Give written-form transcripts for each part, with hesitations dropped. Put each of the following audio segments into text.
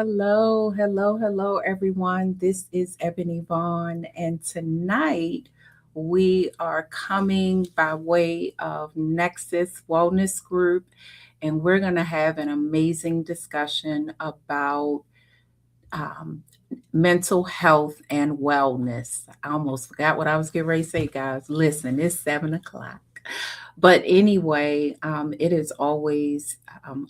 Hello, everyone. This is Ebony Vaughn, and tonight we are coming by way of Nexus Wellness Group, and we're going to have an amazing discussion about um, mental health and wellness. I almost forgot what I was getting ready to say, guys. Listen, it's 7 o'clock. But anyway, it is always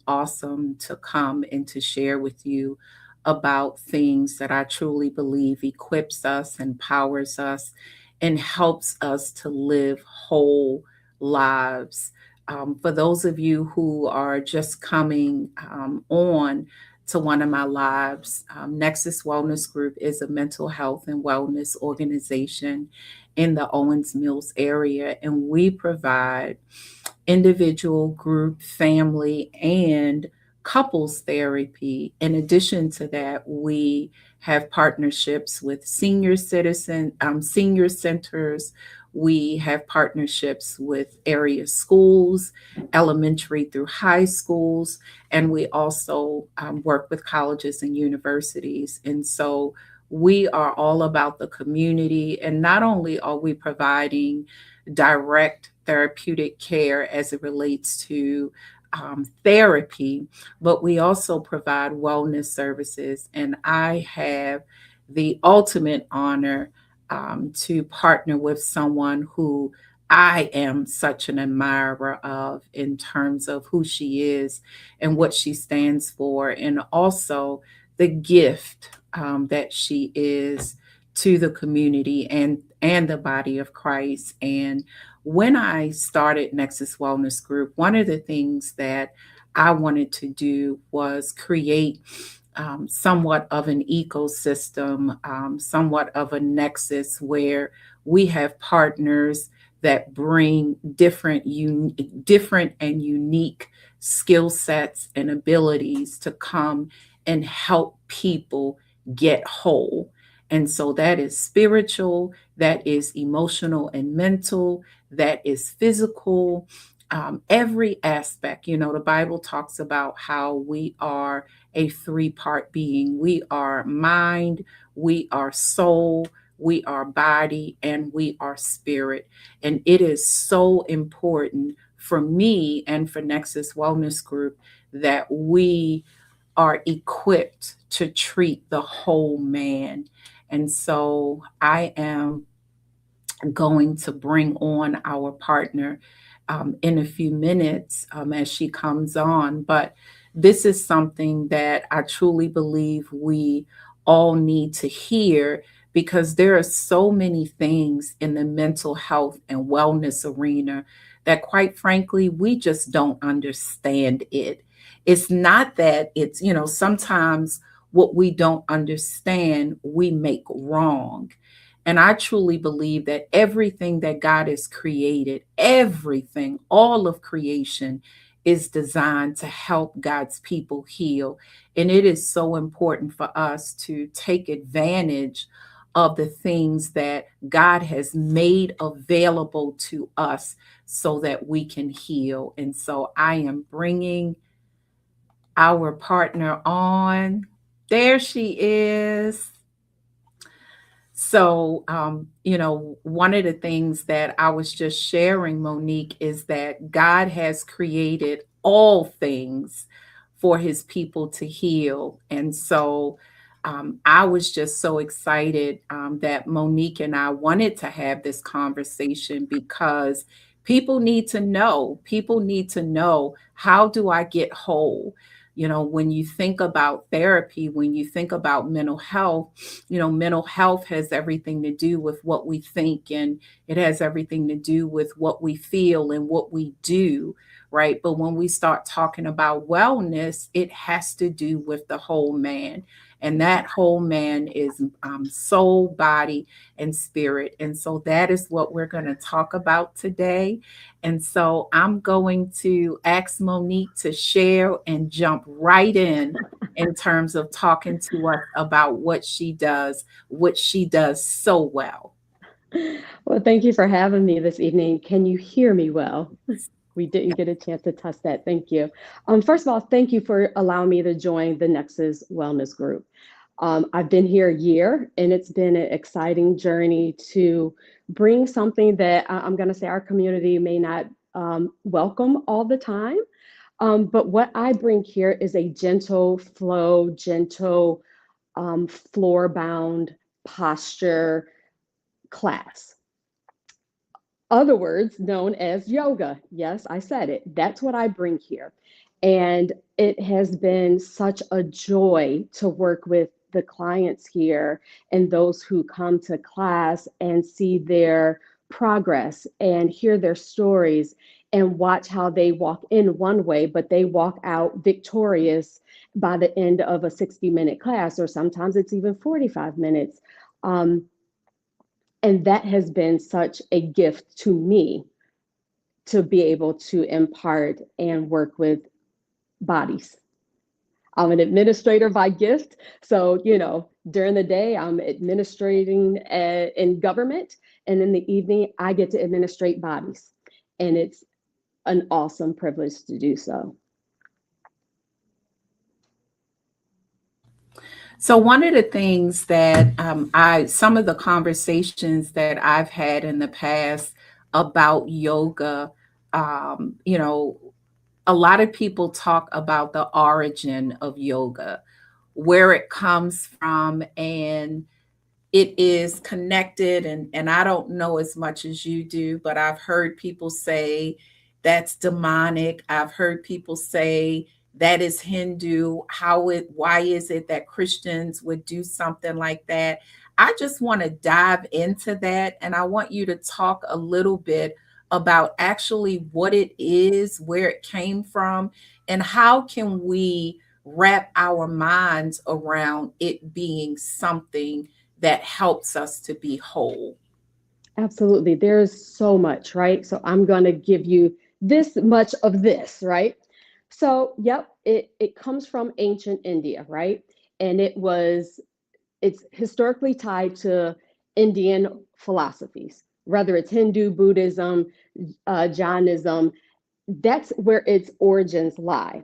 awesome to come and to share with you about things that I truly believe equips us, empowers us, and helps us to live whole lives. For those of you who are just coming on to one of my lives, Nexus Wellness Group is a mental health and wellness organization in the Owens Mills area, and we provide individual, group, family, and couples therapy. In addition to that, we have partnerships with senior centers. We have partnerships with area schools, elementary through high schools, and we also work with colleges and universities. And so we are all about the community. And not only are we providing direct therapeutic care as it relates to therapy, but we also provide wellness services. And I have the ultimate honor to partner with someone who I am such an admirer of in terms of who she is and what she stands for, and also the gift that she is to the community and the body of Christ. And when I started Nexus Wellness Group, one of the things that I wanted to do was create somewhat of an ecosystem, somewhat of a nexus where we have partners that bring different and unique skill sets and abilities to come and help people get whole. And so that is spiritual, that is emotional and mental, that is physical, every aspect. You know, the Bible talks about how we are a three-part being. We are mind, we are soul, we are body, and we are spirit. And it is so important for me and for Nexus Wellness Group that we are equipped to treat the whole man. And so I am going to bring on our partner in a few minutes as she comes on. But this is something that I truly believe we all need to hear, because there are so many things in the mental health and wellness arena that, quite frankly, we just don't understand it. It's not that sometimes what we don't understand, we make wrong. And I truly believe that everything that God has created, everything, all of creation, is designed to help God's people heal. And it is so important for us to take advantage of the things that God has made available to us so that we can heal. And so I am bringing our partner on. There she is. So, one of the things that I was just sharing, Monique, is that God has created all things for his people to heal. And so I was just so excited that Monique and I wanted to have this conversation, because people need to know, how do I get whole? You know, when you think about therapy, when you think about mental health, mental health has everything to do with what we think, and it has everything to do with what we feel and what we do, right? But when we start talking about wellness, it has to do with the whole man. And that whole man is soul, body, and spirit. And so that is what we're going to talk about today. And so I'm going to ask Monique to share and jump right in terms of talking to us about what she does so well. Well, thank you for having me this evening. Can you hear me well? We didn't get a chance to test that. Thank you. First of all, thank you for allowing me to join the Nexus Wellness Group. I've been here a year, and it's been an exciting journey to bring something that I'm going to say our community may not welcome all the time. But what I bring here is a gentle flow, gentle floor bound posture class, other words known as yoga. Yes, I said it. That's what I bring here. And it has been such a joy to work with the clients here and those who come to class and see their progress and hear their stories and watch how they walk in one way, but they walk out victorious by the end of a 60-minute class, or sometimes it's even 45 minutes. Um, and that has been such a gift to me to be able to impart and work with bodies. I'm an administrator by gift. So, during the day, I'm administrating in government. And in the evening, I get to administrate bodies. And it's an awesome privilege to do so. So one of the things that some of the conversations that I've had in the past about yoga, a lot of people talk about the origin of yoga, where it comes from, and it is connected. And I don't know as much as you do, but I've heard people say that's demonic. I've heard people say that is Hindu. Why is it that Christians would do something like that? I just want to dive into that, and I want you to talk a little bit about actually what it is, where it came from, and how can we wrap our minds around it being something that helps us to be whole. Absolutely. There's so much, right? So I'm going to give you this much of this, right? So, yep, it comes from ancient India, right? And it's historically tied to Indian philosophies, whether it's Hindu, Buddhism, Jainism. That's where its origins lie.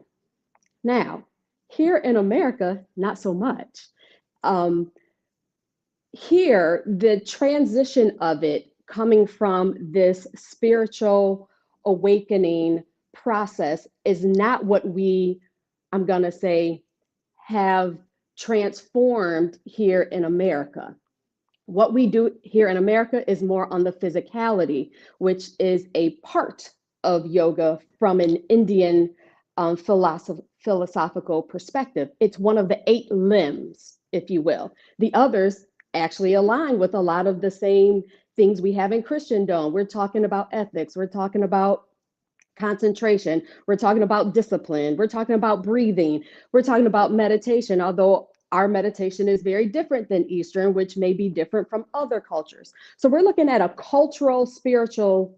Now, here in America, not so much. Um, Here, the transition of it coming from this spiritual awakening process is not what I'm going to say, have transformed here in America. What we do here in America is more on the physicality, which is a part of yoga from an Indian philosophical perspective. It's one of the eight limbs, if you will. The others actually align with a lot of the same things we have in Christendom. We're talking about ethics, we're talking about concentration, we're talking about discipline, we're talking about breathing, we're talking about meditation, although our meditation is very different than Eastern, which may be different from other cultures. So we're looking at a cultural, spiritual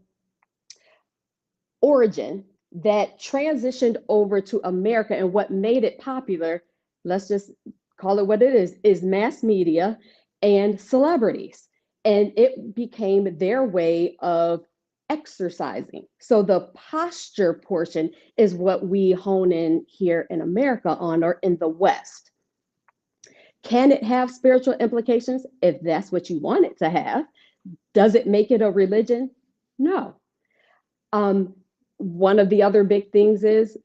origin that transitioned over to America, and what made it popular, let's just call it what it is mass media and celebrities. And it became their way of exercising. So the posture portion is what we hone in here in America on, or in the West. Can it have spiritual implications if that's what you want it to have? Does it make it a religion? No. Um, One of the other big things is,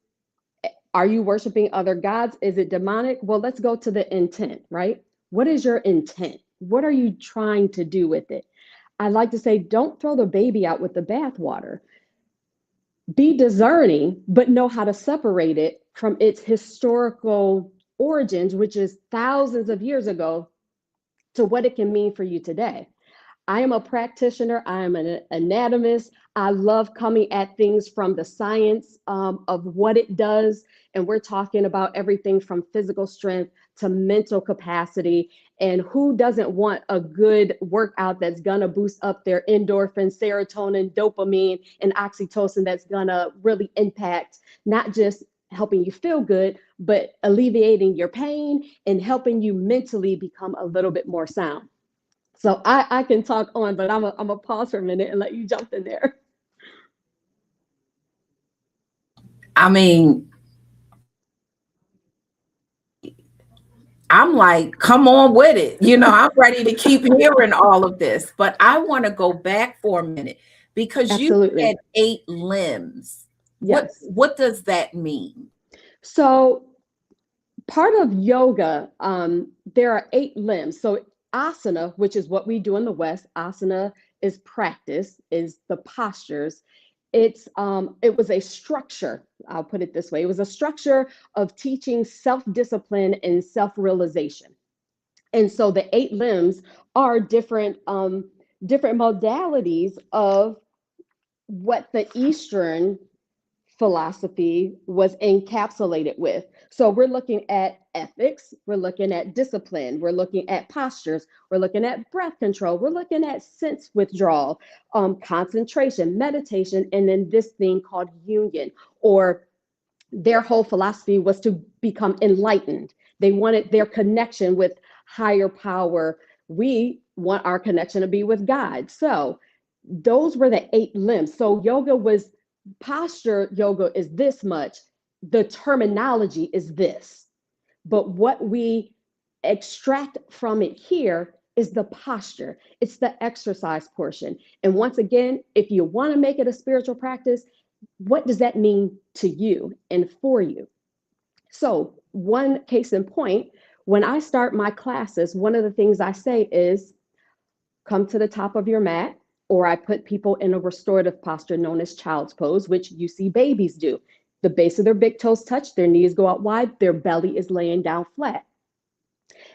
are you worshiping other gods? Is it demonic? Well, let's go to the intent, right? What is your intent? What are you trying to do with it? I like to say, don't throw the baby out with the bathwater. Be discerning, but know how to separate it from its historical origins, which is thousands of years ago, to what it can mean for you today. I am a practitioner. I am an anatomist. I love coming at things from the science of what it does. And we're talking about everything from physical strength to mental capacity. And who doesn't want a good workout that's going to boost up their endorphin, serotonin, dopamine, and oxytocin, that's going to really impact not just helping you feel good, but alleviating your pain and helping you mentally become a little bit more sound. So I can talk on, but I'm a pause for a minute and let you jump in there. I mean, I'm like, come on with it. I'm ready to keep hearing all of this, but I want to go back for a minute because you Absolutely. said 8 limbs. What Yes. what does that mean? So part of yoga, there are 8 limbs. So asana, which is what we do in the West, asana is practice, is the postures. It was a structure. I'll put it this way. It was a structure of teaching self-discipline and self-realization. And so the 8 limbs are different modalities of what the Eastern philosophy was encapsulated with. So we're looking at ethics, we're looking at discipline, we're looking at postures, we're looking at breath control, we're looking at sense withdrawal, concentration, meditation, and then this thing called union, or their whole philosophy was to become enlightened. They wanted their connection with higher power. We want our connection to be with God. So those were the 8 limbs. So yoga was posture yoga is this much. The terminology is this. But what we extract from it here is the posture, it's the exercise portion. And once again, if you want to make it a spiritual practice, what does that mean to you and for you? So, one case in point, when I start my classes, one of the things I say is come to the top of your mat, or I put people in a restorative posture known as child's pose, which you see babies do. The base of their big toes touch, their knees go out wide, their belly is laying down flat.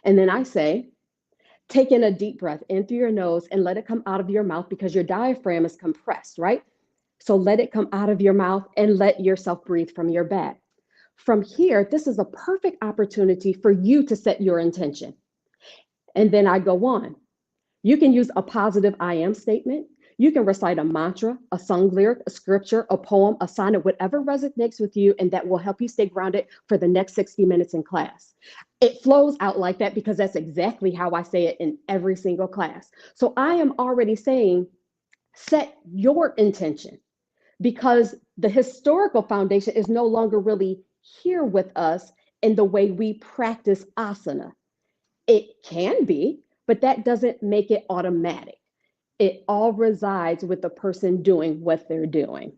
And then I say, take in a deep breath in through your nose and let it come out of your mouth because your diaphragm is compressed, right? So let it come out of your mouth and let yourself breathe from your back. From here, this is a perfect opportunity for you to set your intention. And then I go on. You can use a positive I am statement. You can recite a mantra, a song lyric, a scripture, a poem, a sonnet, whatever resonates with you, and that will help you stay grounded for the next 60 minutes in class. It flows out like that because that's exactly how I say it in every single class. So I am already saying, set your intention because the historical foundation is no longer really here with us in the way we practice asana. It can be, but that doesn't make it automatic. It all resides with the person doing what they're doing.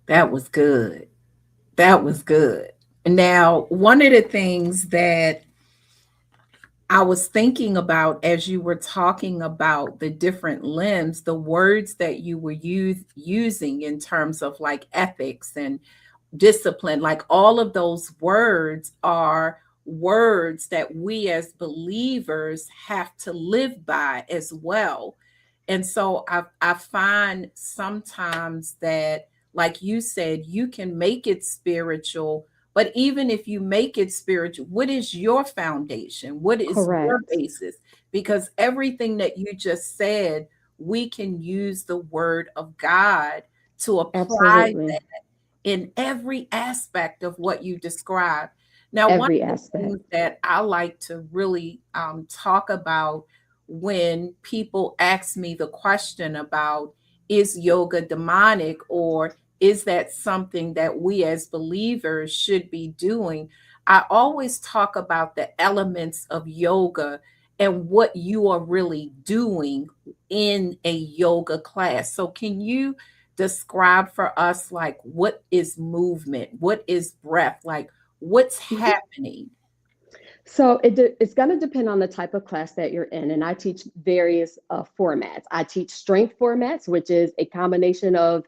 That was good. That was good. Now, one of the things that I was thinking about as you were talking about the different limbs, the words that you were using in terms of like ethics and discipline, like all of those words are words that we as believers have to live by as well. And so I find sometimes that, like you said, you can make it spiritual, but even if you make it spiritual, what is your foundation? What is your Correct. basis? Because everything that you just said, we can use the word of God to apply Absolutely. in every aspect of what you described. Now, one Every of the aspect. things that I like to really talk about when people ask me the question about is yoga demonic or is that something that we as believers should be doing, I always talk about the elements of yoga and what you are really doing in a yoga class. So, can you describe for us like what is movement, what is breath, like what's Mhm. happening? So it's going to depend on the type of class that you're in. And I teach various formats. I teach strength formats, which is a combination of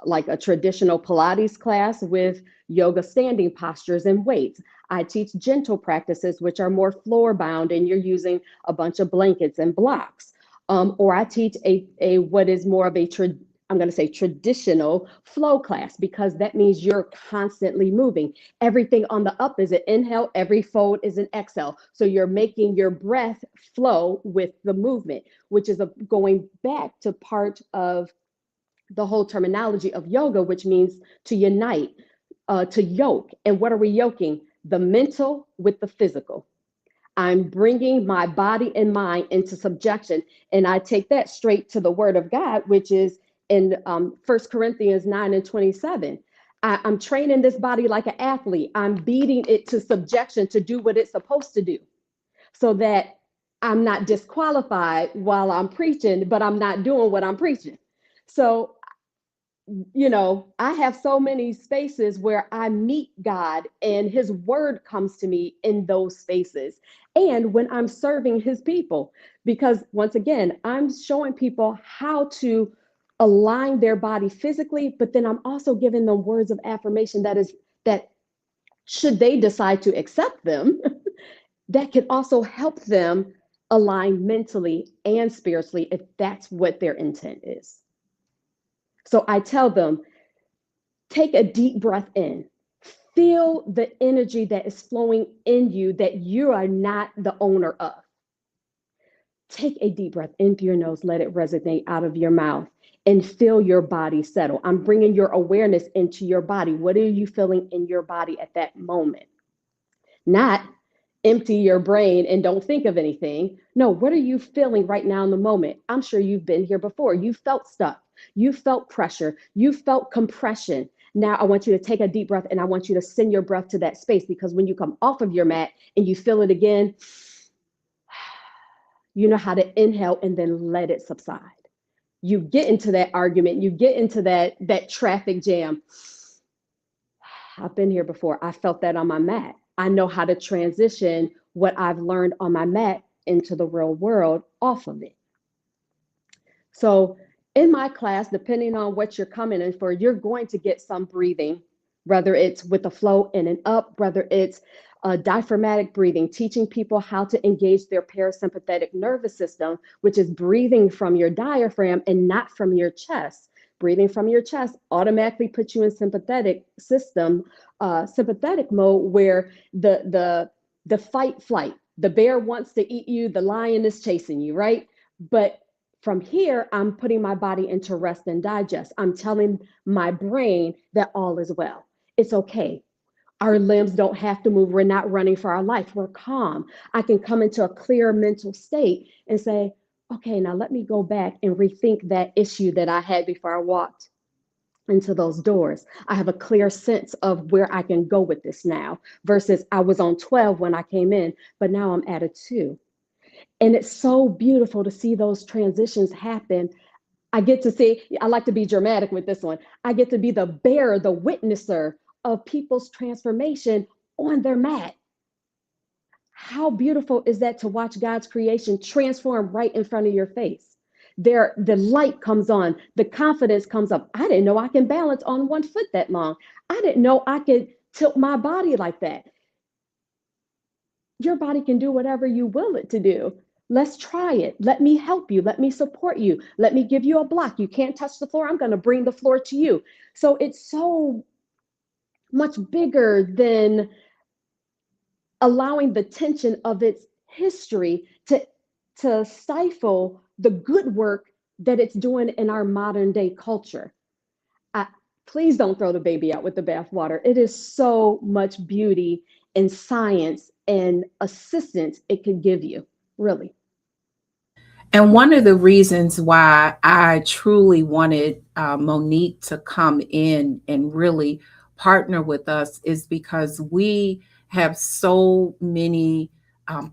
like a traditional Pilates class with yoga standing postures and weights. I teach gentle practices, which are more floor bound and you're using a bunch of blankets and blocks. Or I teach a what is more of a I'm going to say traditional flow class because that means you're constantly moving. Everything on the up is an inhale, every fold is an exhale. So you're making your breath flow with the movement, which is going back to part of the whole terminology of yoga, which means to unite, to yoke. And what are we yoking? The mental with the physical. I'm bringing my body and mind into subjection. And I take that straight to the word of God, which is in 1 Corinthians 9 and 27. I'm training this body like an athlete. I'm beating it to subjection to do what it's supposed to do so that I'm not disqualified while I'm preaching, but I'm not doing what I'm preaching. So, I have so many spaces where I meet God and his word comes to me in those spaces. And when I'm serving his people, because once again, I'm showing people how to align their body physically, but then I'm also giving them words of affirmation that should they decide to accept them, that can also help them align mentally and spiritually if that's what their intent is. So I tell them, take a deep breath in. Feel the energy that is flowing in you that you are not the owner of. Take a deep breath in through your nose, let it resonate out of your mouth, and feel your body settle. I'm bringing your awareness into your body. What are you feeling in your body at that moment? Not empty your brain and don't think of anything. No, what are you feeling right now in the moment? I'm sure you've been here before. You felt stuck. You felt pressure. You felt compression. Now I want you to take a deep breath and I want you to send your breath to that space, because when you come off of your mat and you feel it again, you know how to inhale and then let it subside. You get into that argument, you get into that traffic jam. I've been here before. I felt that on my mat. I know how to transition what I've learned on my mat into the real world off of it. So, in my class, depending on what you're coming in for, you're going to get some breathing, whether it's with the flow in and up, whether it's diaphragmatic breathing, teaching people how to engage their parasympathetic nervous system, which is breathing from your diaphragm and not from your chest. Breathing from your chest automatically puts you in sympathetic mode, where the fight flight, the bear wants to eat you, the lion is chasing you, right? But from here, I'm putting my body into rest and digest. I'm telling my brain that all is well. It's okay. Our limbs don't have to move. We're not running for our life. We're calm. I can come into a clear mental state and say, okay, now let me go back and rethink that issue that I had before I walked into those doors. I have a clear sense of where I can go with this now, versus I was on 12 when I came in, but now I'm at a 2. And it's so beautiful to see those transitions happen. I get to see, I like to be dramatic with this one. I get to be the bearer, the witnesser of people's transformation on their mat. How beautiful is that, to watch God's creation transform right in front of your face? The light comes on, the confidence comes up. I didn't know I can balance on one foot that long. I didn't know I could tilt my body like that. Your body can do whatever you will it to do. Let's try it. Let me help you. Let me support you. Let me give you a block. You can't touch the floor. I'm going to bring the floor to you. So it's so much bigger than allowing the tension of its history to stifle the good work that it's doing in our modern day culture. I, please don't throw the baby out with the bathwater. It is so much beauty and science and assistance it could give you, really. And one of the reasons why I truly wanted Monique to come in and really partner with us is because we have so many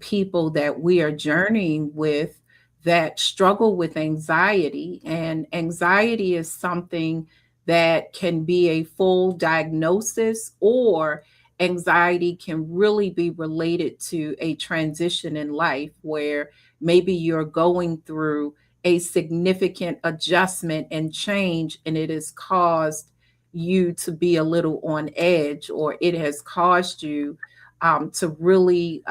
people that we are journeying with that struggle with anxiety. And anxiety is something that can be a full diagnosis, or anxiety can really be related to a transition in life where maybe you're going through a significant adjustment and change, and it has caused you to be a little on edge, or it has caused you to really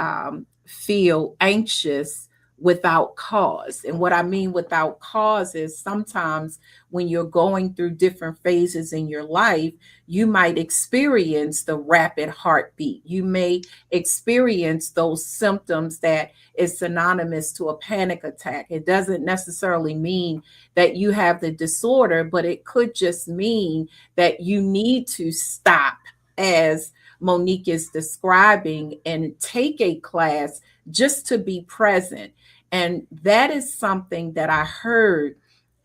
feel anxious without cause. And what I mean without cause is sometimes when you're going through different phases in your life, you might experience the rapid heartbeat. You may experience those symptoms that is synonymous to a panic attack. It doesn't necessarily mean that you have the disorder, but it could just mean that you need to stop, as Monique is describing, and take a class just to be present. And that is something that I heard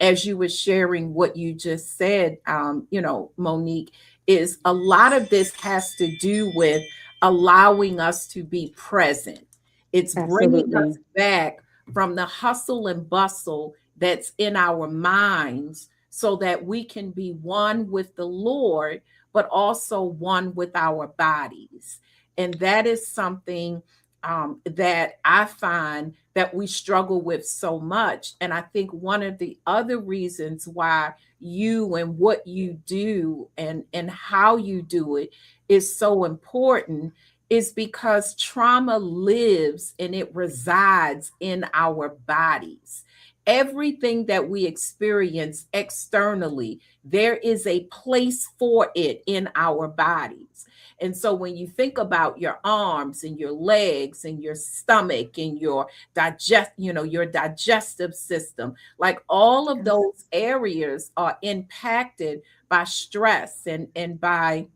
as you were sharing what you just said, Monique, is a lot of this has to do with allowing us to be present. It's bringing us Absolutely. back from the hustle and bustle that's in our minds so that we can be one with the Lord, but also one with our bodies. And that is something that I find that we struggle with so much. And I think one of the other reasons why you and what you do and how you do it is so important is because trauma lives and it resides in our bodies. Everything that we experience externally, there is a place for it in our bodies. And so when you think about your arms and your legs and your stomach and your digestive system, like all of Yes. those areas are impacted by stress and by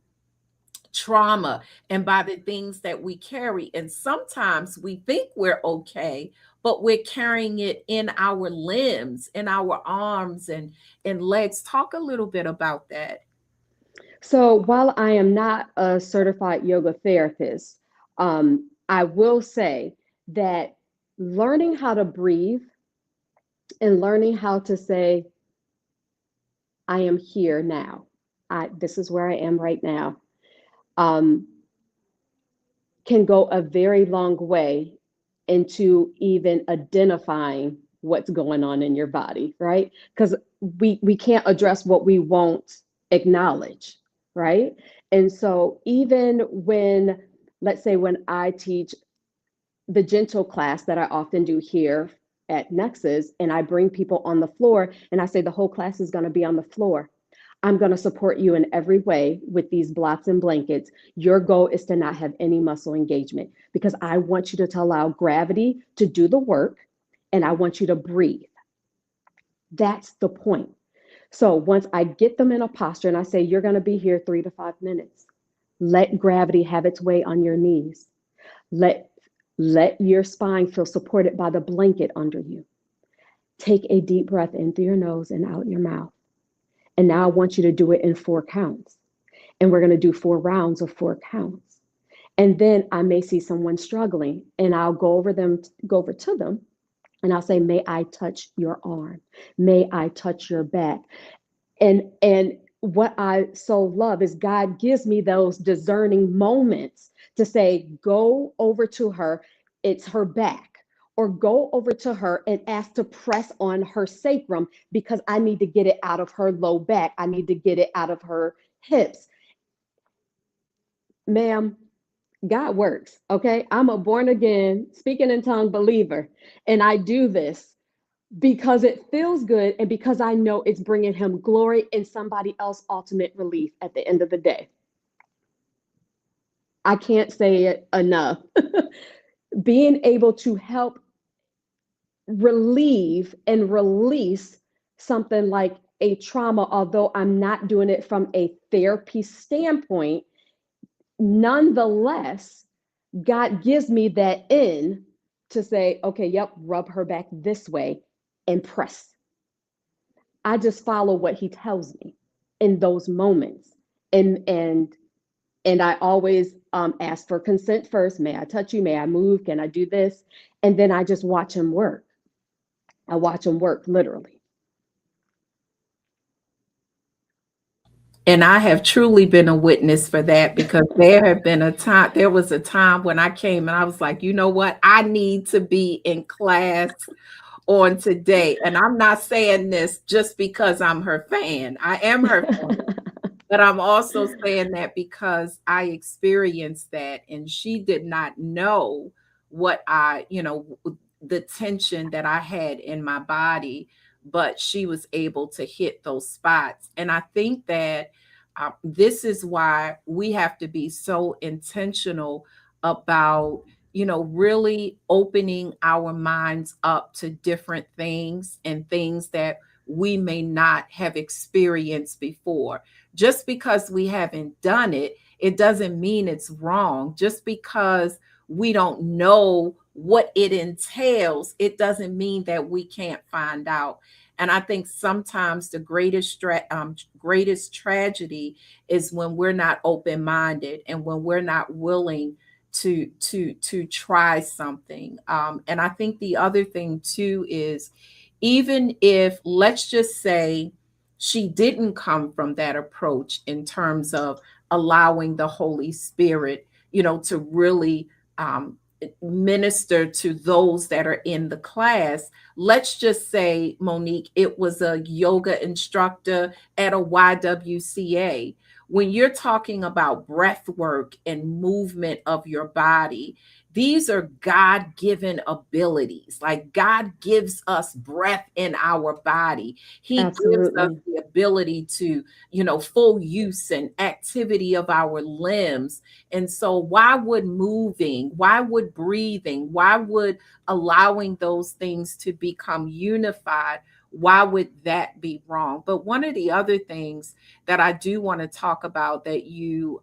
trauma and by the things that we carry. And sometimes we think we're okay, but we're carrying it in our limbs, in our arms and legs. Talk a little bit about that. So while I am not a certified yoga therapist, I will say that learning how to breathe and learning how to say, I am here now. This is where I am right now. Um, can go a very long way into even identifying what's going on in your body, right? Because we can't address what we won't acknowledge, right? And so even when, let's say, when I teach the gentle class that I often do here at Nexus, and I bring people on the floor and I say the whole class is going to be on the floor. I'm going to support you in every way with these blocks and blankets. Your goal is to not have any muscle engagement because I want you to allow gravity to do the work and I want you to breathe. That's the point. So once I get them in a posture and I say, you're going to be here 3 to 5 minutes, let gravity have its way on your knees. Let, let your spine feel supported by the blanket under you. Take a deep breath in through your nose and out your mouth. And now I want you to do it in 4 counts. And we're going to do 4 rounds of 4 counts. And then I may see someone struggling and I'll go over to them and I'll say, may I touch your arm? May I touch your back? And what I so love is God gives me those discerning moments to say, go over to her, it's her back, or go over to her and ask to press on her sacrum because I need to get it out of her low back. I need to get it out of her hips. Ma'am, God works. Okay. I'm a born again, speaking in tongue believer. And I do this because it feels good and because I know it's bringing him glory and somebody else ultimate relief at the end of the day. I can't say it enough. Being able to help relieve and release something like a trauma, although I'm not doing it from a therapy standpoint, nonetheless, God gives me that in to say, okay, yep, rub her back this way and press. I just follow what he tells me in those moments. And I always ask for consent first. May I touch you? May I move? Can I do this? And then I just watch him work. I watch him work literally. And I have truly been a witness for that because there was a time when I came and I was like, you know what? I need to be in class on today. And I'm not saying this just because I'm her fan. I am her fan. But I'm also saying that because I experienced that and she did not know what the tension that I had in my body, but she was able to hit those spots. And I think that this is why we have to be so intentional about, really opening our minds up to different things and things that we may not have experienced before. Just because we haven't done it, it doesn't mean it's wrong. Just because we don't know what it entails, it doesn't mean that we can't find out. And I think sometimes the greatest tragedy is when we're not open minded and when we're not willing to try something. And I think the other thing too is, even if, let's just say, she didn't come from that approach in terms of allowing the Holy Spirit, to really um, minister to those that are in the class. Let's just say, Monique, it was a yoga instructor at a YWCA. When you're talking about breath work and movement of your body, these are God given abilities. Like, God gives us breath in our body. He gives us Absolutely. the ability to, full use and activity of our limbs. And so, why would moving, why would breathing, why would allowing those things to become unified? Why would that be wrong? But one of the other things that I do want to talk about that you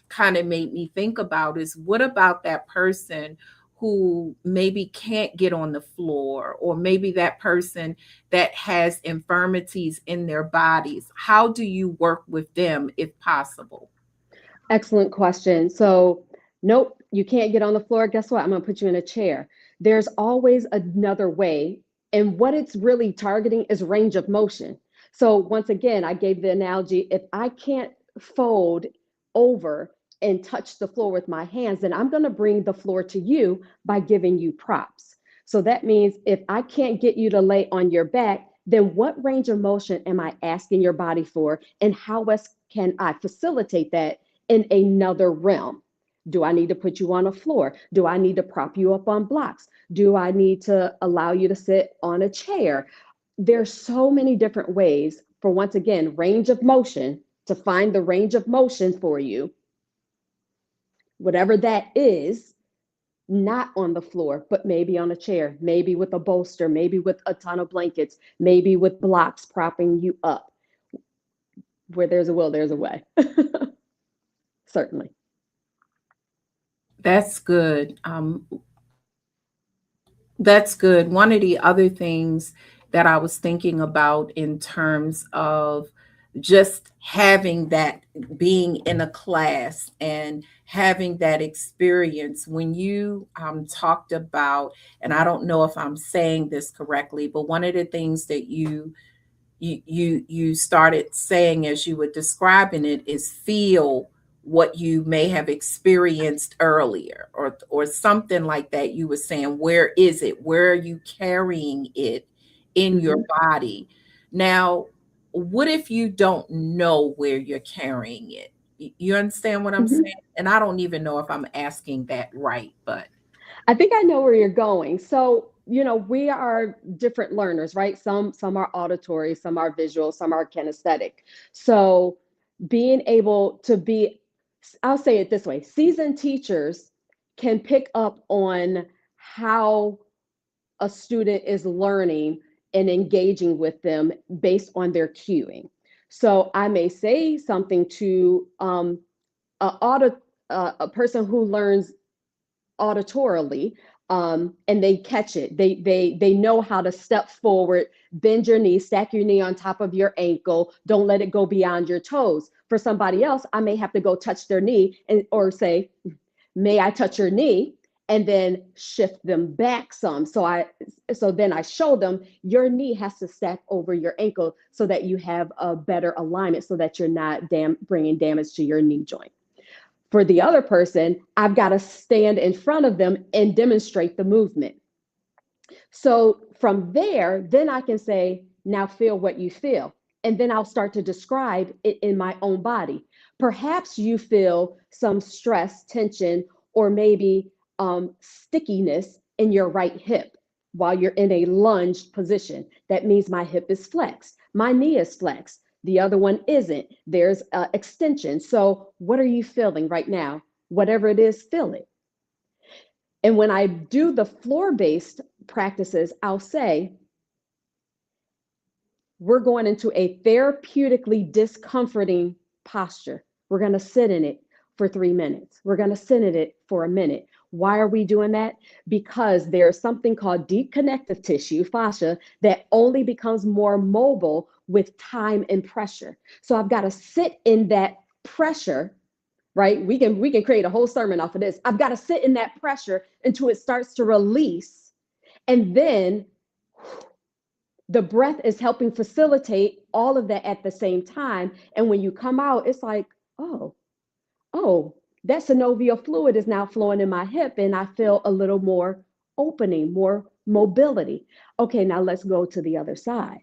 kind of made me think about is, what about that person who maybe can't get on the floor, or maybe that person that has infirmities in their bodies? How do you work with them if possible? Excellent question. So, nope, you can't get on the floor. Guess what? I'm going to put you in a chair. There's always another way. And what it's really targeting is range of motion. So, once again, I gave the analogy, if I can't fold over and touch the floor with my hands, then I'm going to bring the floor to you by giving you props. So, that means if I can't get you to lay on your back, then what range of motion am I asking your body for? And how else can I facilitate that in another realm? Do I need to put you on a floor? Do I need to prop you up on blocks? Do I need to allow you to sit on a chair? There's so many different ways for, once again, range of motion, to find the range of motion for you, whatever that is, not on the floor, but maybe on a chair, maybe with a bolster, maybe with a ton of blankets, maybe with blocks propping you up. Where there's a will, there's a way. Certainly. That's good. That's good. One of the other things that I was thinking about in terms of just having that, being in a class and having that experience, when you talked about, and I don't know if I'm saying this correctly, but one of the things that you started saying as you were describing it is, feel what you may have experienced earlier, or something like that. You were saying, where is it, where are you carrying it in your Mm-hmm. body? Now, what if you don't know where you're carrying it? You understand what I'm Mm-hmm. saying? And I don't even know if I'm asking that right, but I think I know where you're going. So, we are different learners, right? Some are auditory, some are visual, some are kinesthetic. So, being able to be, I'll say it this way, seasoned teachers can pick up on how a student is learning and engaging with them based on their cueing. So, I may say something to a person who learns auditorily, and they catch it. They know how to step forward, bend your knee, stack your knee on top of your ankle, don't let it go beyond your toes. For somebody else, I may have to go touch their knee, or say, may I touch your knee? And then shift them back some. So then I show them your knee has to stack over your ankle so that you have a better alignment, so that you're not bringing damage to your knee joint. For the other person, I've got to stand in front of them and demonstrate the movement. So from there, then I can say, now feel what you feel. And then I'll start to describe it in my own body. Perhaps you feel some stress, tension, or maybe stickiness in your right hip while you're in a lunged position. That means my hip is flexed, my knee is flexed, the other one isn't. There's extension. So, what are you feeling right now? Whatever it is, feel it. And when I do the floor based practices, I'll say, we're going into a therapeutically discomforting posture. We're going to sit in it for 3 minutes. We're going to sit in it for a minute. Why are we doing that? Because there's something called deep connective tissue, fascia, that only becomes more mobile with time and pressure. So I've got to sit in that pressure, right? We can create a whole sermon off of this. I've got to sit in that pressure until it starts to release. And then the breath is helping facilitate all of that at the same time. And when you come out, it's like, oh, oh, that synovial fluid is now flowing in my hip, and I feel a little more opening, more mobility. Okay, now let's go to the other side.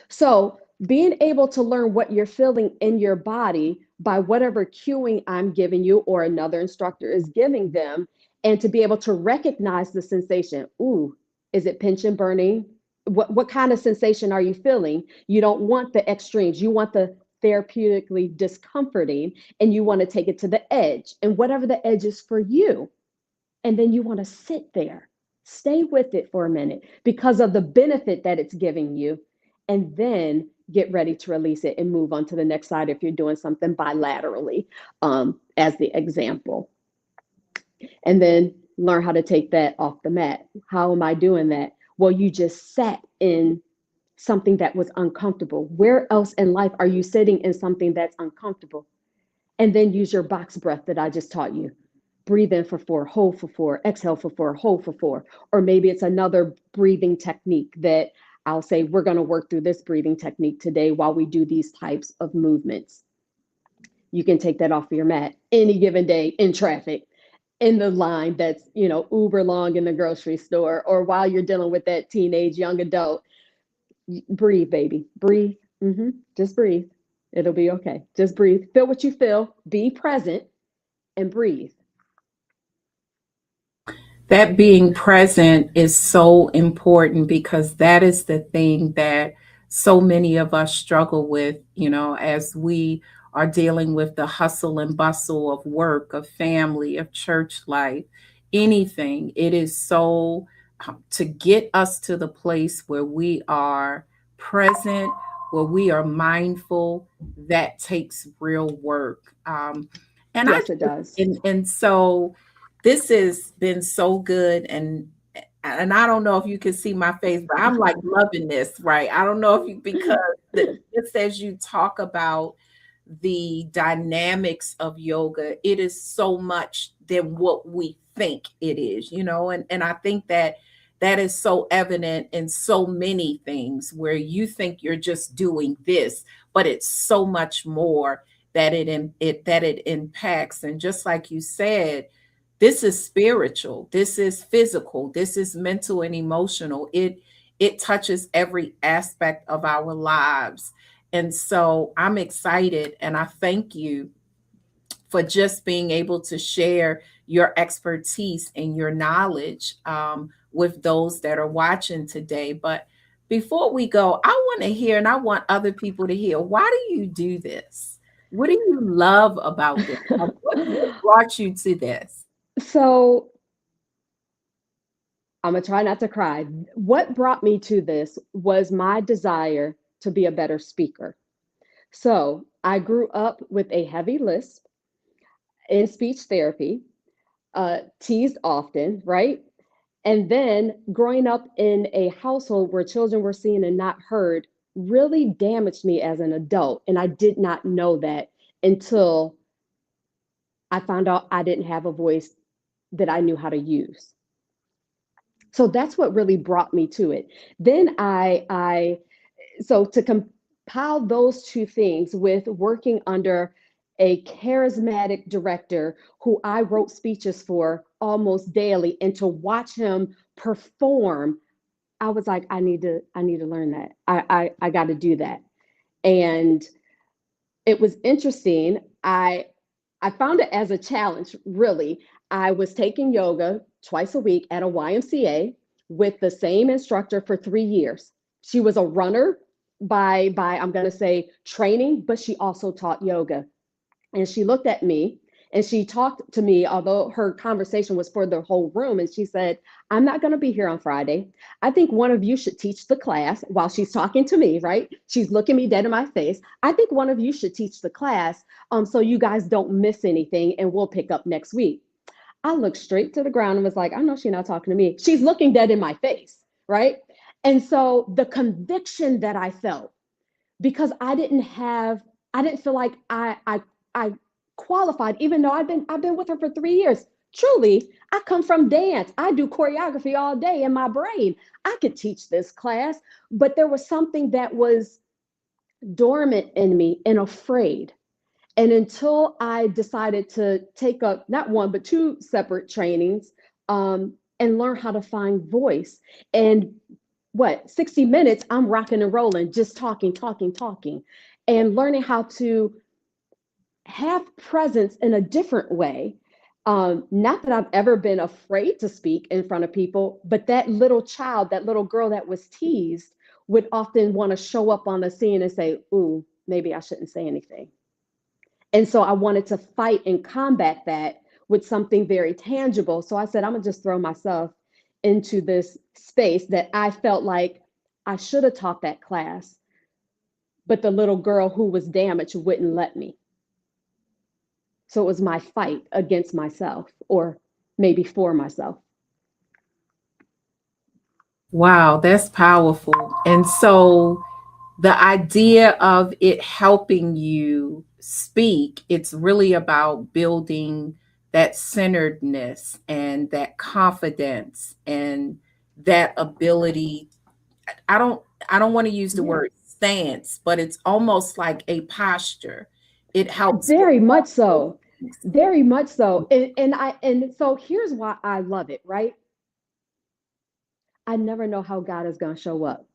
So, being able to learn what you're feeling in your body by whatever cueing I'm giving you or another instructor is giving them, and to be able to recognize the sensation. Ooh, is it pinch and burning? What kind of sensation are you feeling? You don't want the extremes. You want the therapeutically discomforting, and you want to take it to the edge, and whatever the edge is for you. And then you want to sit there, stay with it for a minute because of the benefit that it's giving you, and then get ready to release it and move on to the next side if you're doing something bilaterally, as the example. And then learn how to take that off the mat. How am I doing that? Well, you just sat in something that was uncomfortable. Where else in life are you sitting in something that's uncomfortable? And then use your box breath that I just taught you. Breathe in for 4, hold for 4, exhale for 4, hold for 4. Or maybe it's another breathing technique that I'll say, we're going to work through this breathing technique today while we do these types of movements. You can take that off of your mat any given day in traffic, in the line that's, uber long in the grocery store, or while you're dealing with that teenage young adult. Breathe, baby. Breathe. Just breathe. It'll be okay. Just breathe. Feel what you feel. Be present and breathe. That being present is so important because that is the thing that so many of us struggle with, as we are dealing with the hustle and bustle of work, of family, of church life, anything. It is so to get us to the place where we are present, where we are mindful, that takes real work. And I Yes, it does. and so this has been so good, and I don't know if you can see my face, but I'm like loving this, right? I don't know if you because just as you talk about the dynamics of yoga, it is so much than what we think it is, and I think that that is so evident in so many things where you think you're just doing this, but it's so much more that it impacts. And just like you said, this is spiritual, this is physical, this is mental and emotional. It touches every aspect of our lives. And so I'm excited and I thank you for just being able to share your expertise and your knowledge with those that are watching today. But before we go, I want to hear, and I want other people to hear, why do you do this? What do you love about this? Like, what brought you to this? So I'm going to try not to cry. What brought me to this was my desire to be a better speaker. So I grew up with a heavy lisp in speech therapy, teased often, right? And then growing up in a household where children were seen and not heard really damaged me as an adult. And I did not know that until I found out I didn't have a voice that I knew how to use. So that's what really brought me to it. Then so to compile those two things with working under a charismatic director who I wrote speeches for almost daily, and to watch him perform, I was like, I need to learn that. I got to do that. And it was interesting. I found it as a challenge, really. I was taking yoga twice a week at a YMCA with the same instructor for 3 years. She was a runner by I'm going to say training, but she also taught yoga. And she looked at me and she talked to me, although her conversation was for the whole room. And she said, I'm not going to be here on Friday. I think one of you should teach the class while she's talking to me, right? She's looking me dead in my face. I think one of you should teach the class so you guys don't miss anything, and we'll pick up next week. I looked straight to the ground and was like, I know she's not talking to me. She's looking dead in my face, right? And so the conviction that I felt, because I didn't feel like I qualified, even though I've been with her for 3 years. Truly, I come from dance. I do choreography all day in my brain. I could teach this class, but there was something that was dormant in me and afraid. And until I decided to take up not one, but two separate trainings, and learn how to find voice. And what, 60 minutes, I'm rocking and rolling, just talking, talking, talking, and learning how to have presence in a different way. Not that I've ever been afraid to speak in front of people, but that little child, that little girl that was teased, would often want to show up on the scene and say, ooh, maybe I shouldn't say anything. And so I wanted to fight and combat that with something very tangible. So I said, I'm going to just throw myself into this space that I felt like I should have taught that class, but the little girl who was damaged wouldn't let me. So it was my fight against myself, or maybe for myself. Wow, that's powerful. And so the idea of it helping you speak, it's really about building that centeredness and that confidence and that ability. I don't I don't want to use the Yeah, word stance, but it's almost like a posture. It helps with very much all those so. things. Very much so. And so here's why I love it, right? I never know how God is going to show up.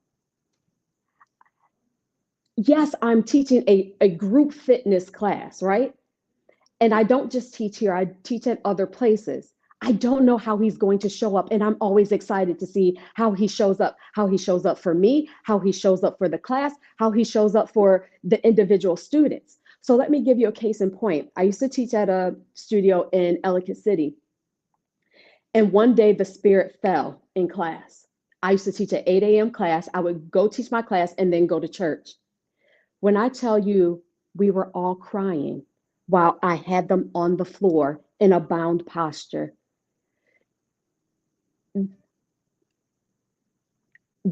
Yes, I'm teaching a group fitness class, right? And I don't just teach here, I teach at other places. I don't know how he's going to show up. And I'm always excited to see how he shows up for me, how he shows up for the class, how he shows up for the individual students. So let me give you a case in point. I used to teach at a studio in Ellicott City. And one day the spirit fell in class. I used to teach at 8 a.m. class. I would go teach my class and then go to church. When I tell you we were all crying while I had them on the floor in a bound posture,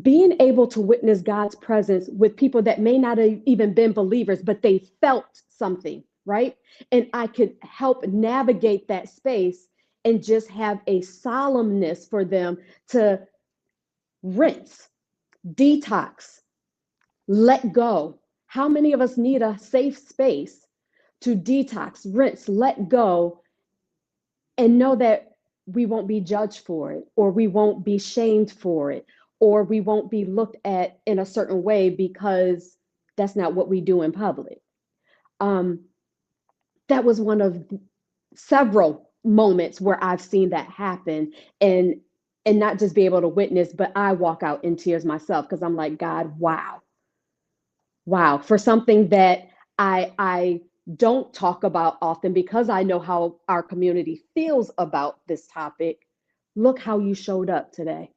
being able to witness God's presence with people that may not have even been believers, but they felt something, right? And I could help navigate that space and just have a solemnness for them to rinse, detox, let go. How many of us need a safe space to detox, rinse, let go, and know that we won't be judged for it, or we won't be shamed for it, or we won't be looked at in a certain way because that's not what we do in public? Um, that was one of several moments where I've seen that happen, and not just be able to witness, but I walk out in tears myself because I'm like, God, wow, wow, for something that I don't talk about often because I know how our community feels about this topic. Look how you showed up today.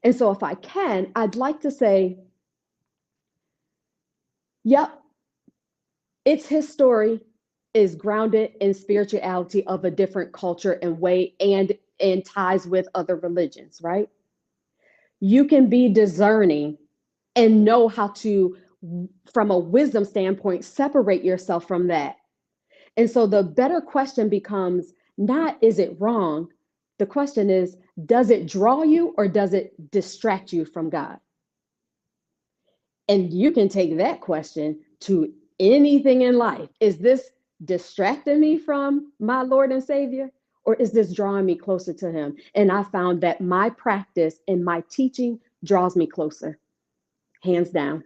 And so if I can, I'd like to say, yep, it's his story is grounded in spirituality of a different culture and way, and ties with other religions, right? You can be discerning and know how to, from a wisdom standpoint, separate yourself from that. And so the better question becomes not, is it wrong? The question is, does it draw you or does it distract you from God? And you can take that question to anything in life. Is this distracting me from my Lord and Savior? Or is this drawing me closer to Him? And I found that my practice and my teaching draws me closer, hands down.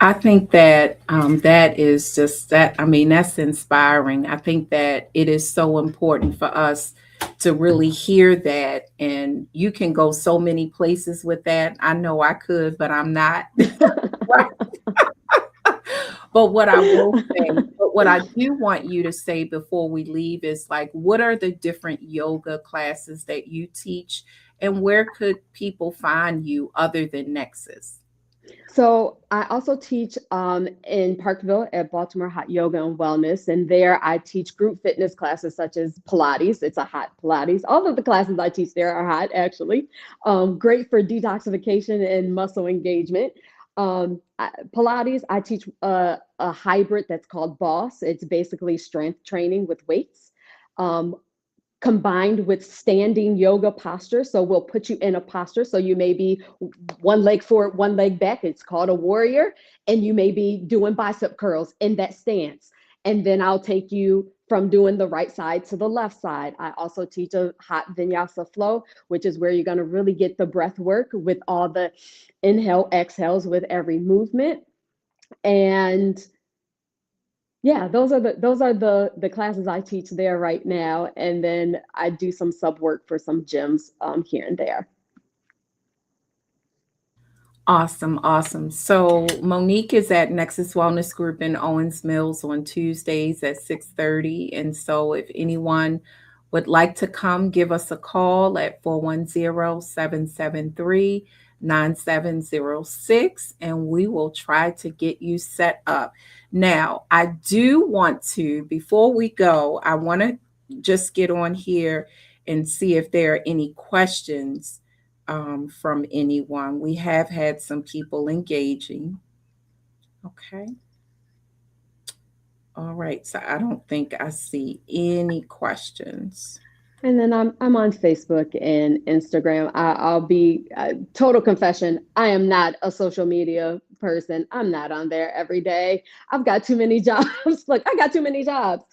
I think that that is just that. I mean, that's inspiring. I think that it is so important for us to really hear that. And you can go so many places with that. I know I could, but I'm not. Right. But what I do want you to say before we leave is like, what are the different yoga classes that you teach, and where could people find you other than Nexus? So I also teach in Parkville at Baltimore Hot Yoga and Wellness, and there I teach group fitness classes such as Pilates. It's a hot Pilates. All of the classes I teach there are hot, actually. Great for detoxification and muscle engagement. Pilates, I teach a hybrid that's called Boss. It's basically strength training with weights. Um, Combined with standing yoga posture. So we'll put you in a posture. So you may be one leg forward, one leg back. It's called a warrior. And you may be doing bicep curls in that stance. And then I'll take you from doing the right side to the left side. I also teach a hot vinyasa flow, which is where you're going to really get the breath work with all the inhale, exhales with every movement. And yeah, those are the classes I teach there right now, and then I do some sub work for some gyms here and there. Awesome, awesome. So Monique is at Nexus Wellness Group in Owens Mills on Tuesdays at 6:30. And so if anyone would like to come, give us a call at 410-773-9706, and we will try to get you set up. Now, I do want to, before we go, I want to just get on here and see if there are any questions from anyone. We have had some people engaging. Okay. All right. So I don't think I see any questions. And then I'm on Facebook and Instagram. I'll be total confession. I am not a social media person. I'm not on there every day. I've got too many jobs. Look, I got too many jobs.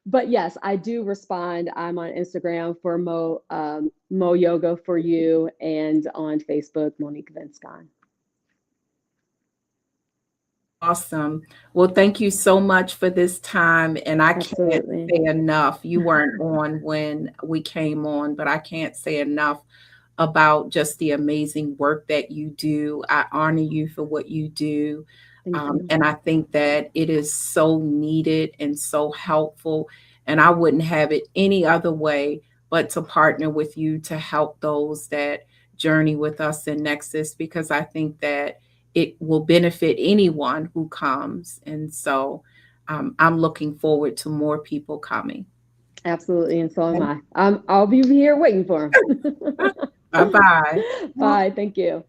But yes, I do respond. I'm on Instagram for Mo Yoga for You, and on Facebook, Monique Vinscon. Awesome. Well, thank you so much for this time. And I can't Absolutely. say enough. You weren't on when we came on, but I can't say enough about just the amazing work that you do. I honor you for what you do. Thank you. And I think that it is so needed and so helpful. And I wouldn't have it any other way but to partner with you to help those that journey with us in Nexus, because I think that it will benefit anyone who comes. And so I'm looking forward to more people coming. Absolutely. And so am I. I'll be here waiting for him. Bye bye. Bye. Thank you.